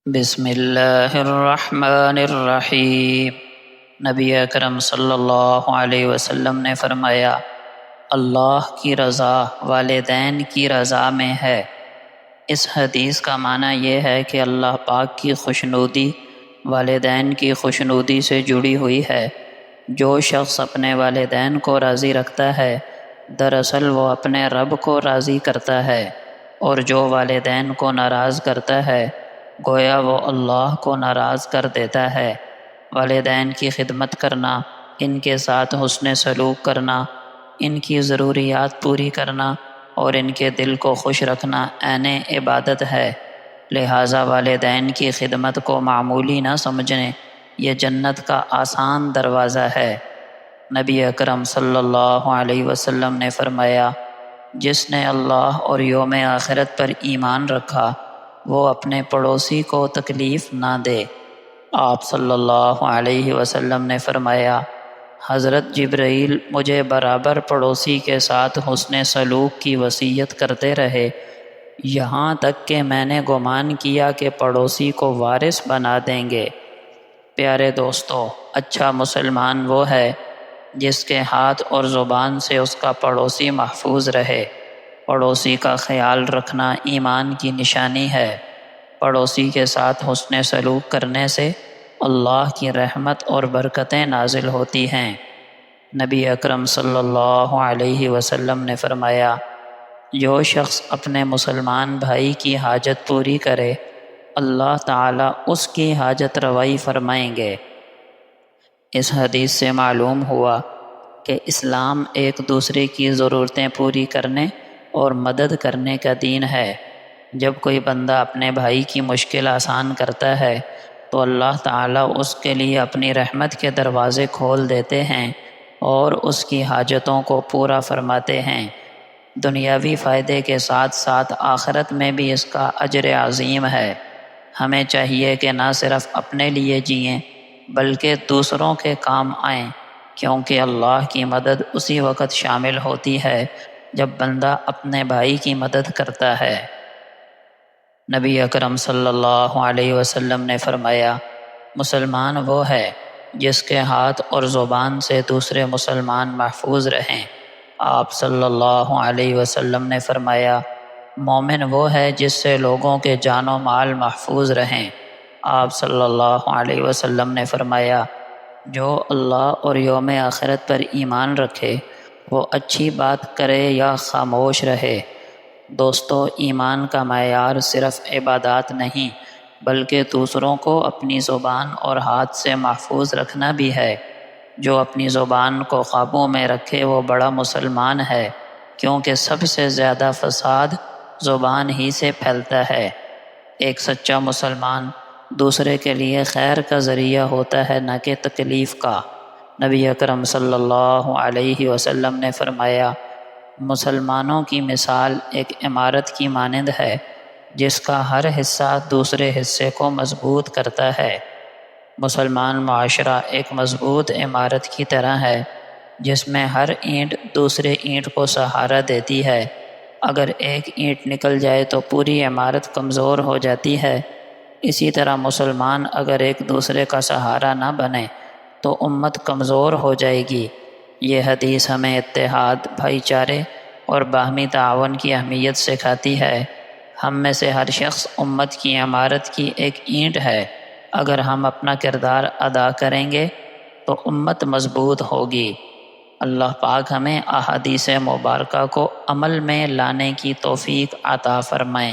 بسم اللہ الرحمن الرحیم۔ نبی اکرم صلی اللہ علیہ وسلم نے فرمایا، اللہ کی رضا والدین کی رضا میں ہے۔ اس حدیث کا معنی یہ ہے کہ اللہ پاک کی خوشنودی والدین کی خوشنودی سے جڑی ہوئی ہے۔ جو شخص اپنے والدین کو راضی رکھتا ہے، دراصل وہ اپنے رب کو راضی کرتا ہے، اور جو والدین کو ناراض کرتا ہے گویا وہ اللہ کو ناراض کر دیتا ہے۔ والدین کی خدمت کرنا، ان کے ساتھ حسن سلوک کرنا، ان کی ضروریات پوری کرنا اور ان کے دل کو خوش رکھنا عین عبادت ہے۔ لہٰذا والدین کی خدمت کو معمولی نہ سمجھیں، یہ جنت کا آسان دروازہ ہے۔ نبی اکرم صلی اللہ علیہ وسلم نے فرمایا، جس نے اللہ اور یوم آخرت پر ایمان رکھا وہ اپنے پڑوسی کو تکلیف نہ دے۔ آپ صلی اللہ علیہ وسلم نے فرمایا، حضرت جبرائیل مجھے برابر پڑوسی کے ساتھ حسن سلوک کی وصیت کرتے رہے، یہاں تک کہ میں نے گمان کیا کہ پڑوسی کو وارث بنا دیں گے۔ پیارے دوستو، اچھا مسلمان وہ ہے جس کے ہاتھ اور زبان سے اس کا پڑوسی محفوظ رہے۔ پڑوسی کا خیال رکھنا ایمان کی نشانی ہے۔ پڑوسی کے ساتھ حسن سلوک کرنے سے اللہ کی رحمت اور برکتیں نازل ہوتی ہیں۔ نبی اکرم صلی اللہ علیہ وسلم نے فرمایا، جو شخص اپنے مسلمان بھائی کی حاجت پوری کرے اللہ تعالیٰ اس کی حاجت روائی فرمائیں گے۔ اس حدیث سے معلوم ہوا کہ اسلام ایک دوسرے کی ضرورتیں پوری کرنے اور مدد کرنے کا دین ہے۔ جب کوئی بندہ اپنے بھائی کی مشکل آسان کرتا ہے تو اللہ تعالیٰ اس کے لیے اپنی رحمت کے دروازے کھول دیتے ہیں اور اس کی حاجتوں کو پورا فرماتے ہیں۔ دنیاوی فائدے کے ساتھ ساتھ آخرت میں بھی اس کا اجر عظیم ہے۔ ہمیں چاہیے کہ نہ صرف اپنے لیے جئیں بلکہ دوسروں کے کام آئیں، کیونکہ اللہ کی مدد اسی وقت شامل ہوتی ہے جب بندہ اپنے بھائی کی مدد کرتا ہے۔ نبی اکرم صلی اللہ علیہ وسلم نے فرمایا، مسلمان وہ ہے جس کے ہاتھ اور زبان سے دوسرے مسلمان محفوظ رہیں۔ آپ صلی اللہ علیہ وسلم نے فرمایا، مومن وہ ہے جس سے لوگوں کے جان و مال محفوظ رہیں۔ آپ صلی اللہ علیہ وسلم نے فرمایا، جو اللہ اور یوم آخرت پر ایمان رکھے وہ اچھی بات کرے یا خاموش رہے۔ دوستو، ایمان کا معیار صرف عبادات نہیں بلکہ دوسروں کو اپنی زبان اور ہاتھ سے محفوظ رکھنا بھی ہے۔ جو اپنی زبان کو قابو میں رکھے وہ بڑا مسلمان ہے، کیونکہ سب سے زیادہ فساد زبان ہی سے پھیلتا ہے۔ ایک سچا مسلمان دوسرے کے لیے خیر کا ذریعہ ہوتا ہے، نہ کہ تکلیف کا۔ نبی اکرم صلی اللہ علیہ وسلم نے فرمایا، مسلمانوں کی مثال ایک عمارت کی مانند ہے جس کا ہر حصہ دوسرے حصے کو مضبوط کرتا ہے۔ مسلمان معاشرہ ایک مضبوط عمارت کی طرح ہے جس میں ہر اینٹ دوسرے اینٹ کو سہارا دیتی ہے۔ اگر ایک اینٹ نکل جائے تو پوری عمارت کمزور ہو جاتی ہے۔ اسی طرح مسلمان اگر ایک دوسرے کا سہارا نہ بنے تو امت کمزور ہو جائے گی۔ یہ حدیث ہمیں اتحاد، بھائی چارے اور باہمی تعاون کی اہمیت سکھاتی ہے۔ ہم میں سے ہر شخص امت کی عمارت کی ایک اینٹ ہے۔ اگر ہم اپنا کردار ادا کریں گے تو امت مضبوط ہوگی۔ اللہ پاک ہمیں احادیث مبارکہ کو عمل میں لانے کی توفیق عطا فرمائے۔